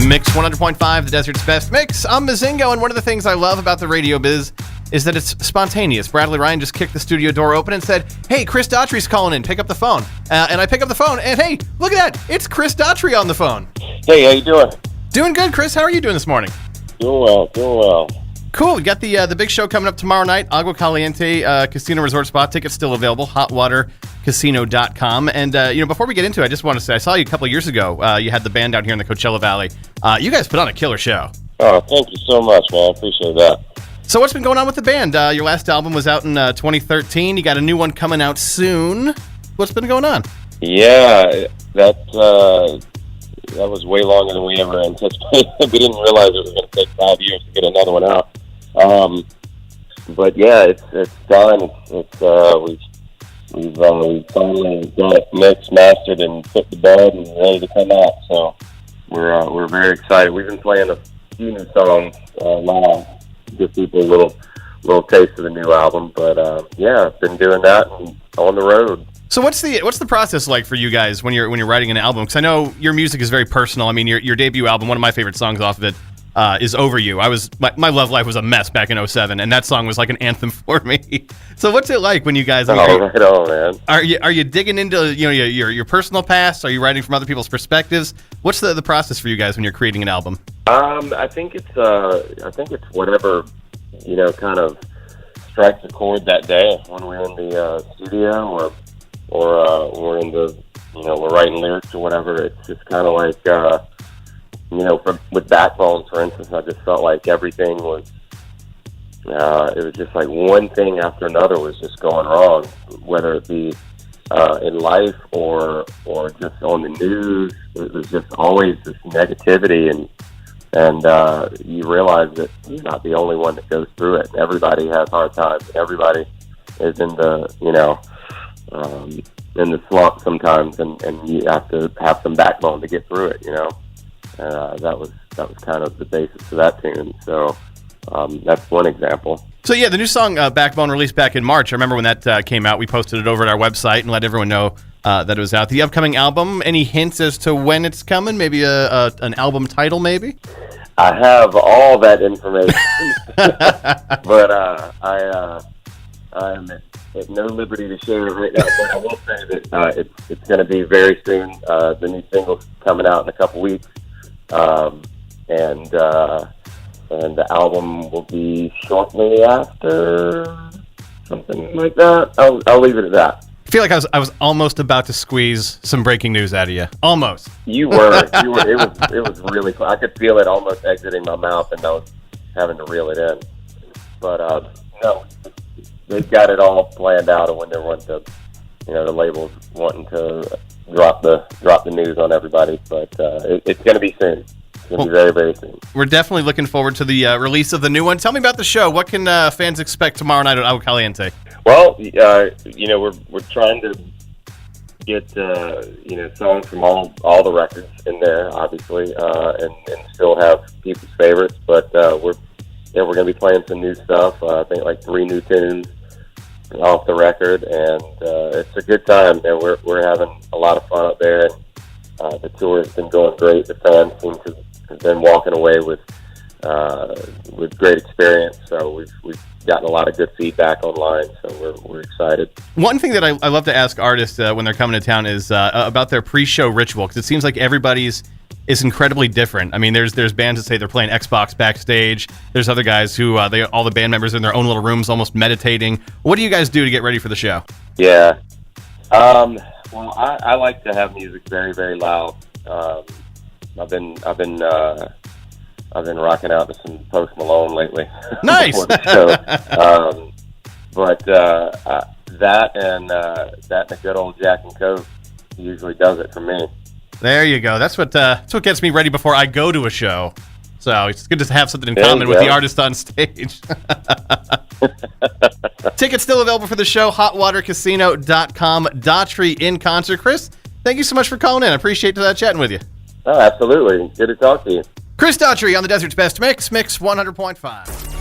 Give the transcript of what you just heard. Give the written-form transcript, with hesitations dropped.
Mix 100.5, the Desert's Best Mix. I'm Mazingo, and one of the things I love about the radio biz is that it's spontaneous. Bradley Ryan just kicked the studio door open and said, hey, Chris Daughtry's calling in. Pick up the phone. And I pick up the phone, and hey, look at that. It's Chris Daughtry on the phone. Hey, how you doing? Doing good, Chris. How are you doing this morning? Doing well. Cool. We got the big show coming up tomorrow night, Agua Caliente Casino Resort Spa. Tickets still available, hotwatercasino.com. And, before we get into it, I just want to say, I saw you a couple of years ago. You had the band down here in the Coachella Valley. You guys put on a killer show. Oh, thank you so much, man. I appreciate that. So what's been going on with the band? Your last album was out in 2013. You got a new one coming out soon. What's been going on? Yeah, that was way longer than we ever anticipated. We didn't realize it was going to take 5 years to get another one out. But yeah, it's done. We've finally got it mixed, mastered, and put to bed and ready to come out. So we're very excited. We've been playing a few new songs live, give people a little taste of the new album. But yeah, I've been doing that and on the road. So what's the process like for you guys when you're writing an album? Because I know your music is very personal. I mean, your debut album, one of my favorite songs off of it, is Over You. My love life was a mess back in 2007, and that song was like an anthem for me. So what's it like when you guys? Right on, man. Are you digging into your personal past? Are you writing from other people's perspectives? What's the process for you guys when you're creating an album? I think it's whatever kind of strikes a chord that day when we're in the studio or we're in the we're writing lyrics or whatever. It's just kind of like with Backbone, for instance, I just felt like everything was it was just like one thing after another was just going wrong, whether it be in life or just on the news. It was just always this negativity, and you realize that you're not the only one that goes through it. Everybody has hard times. Everybody is in the in the slump sometimes, and you have to have some backbone to get through it. That was kind of the basis of that tune. So that's one example. So yeah, the new song Backbone released back in March. I remember when that came out. We posted it over at our website and let everyone know that it was out. The upcoming album, any hints as to when it's coming? Maybe an album title, maybe? I have all that information, but I'm at no liberty to share it right now. But I will say that it's going to be very soon. The new single's coming out in a couple weeks, and the album will be shortly after, something like that. I'll leave it at that. I feel like I was almost about to squeeze some breaking news out of you. Almost. You were. It was really cool. I could feel it almost exiting my mouth, and I was having to reel it in. But no, they've got it all planned out of when they want to, the label's wanting to drop the news on everybody. But it's going to be soon. It's going to be very, very soon. We're definitely looking forward to the release of the new one. Tell me about the show. What can fans expect tomorrow night at Agua Caliente? Well, we're trying to get songs from all the records in there, obviously, and still have people's favorites. But we're going to be playing some new stuff. I think like 3 new tunes off the record, and it's a good time. And we're having a lot of fun up there. And the tour has been going great. The fans seem to have been walking away with great experience. So we've gotten a lot of good feedback online, so we're excited. One thing that I love to ask artists when they're coming to town is about their pre-show ritual, because it seems like everybody's is incredibly different. I mean, there's bands that say they're playing Xbox backstage. There's other guys who all the band members are in their own little rooms, almost meditating. What do you guys do to get ready for the show? Yeah, well, I like to have music very, very loud. I've been rocking out to some Post Malone lately. Nice. But that and a good old Jack and Coke usually does it for me. There you go. That's what gets me ready before I go to a show. So it's good to have something in common with the artist on stage. Tickets still available for the show, hotwatercasino.com. Daughtry in concert. Chris, thank you so much for calling in. I appreciate chatting with you. Oh, absolutely. Good to talk to you. Chris Daughtry on the Desert's Best Mix 100.5.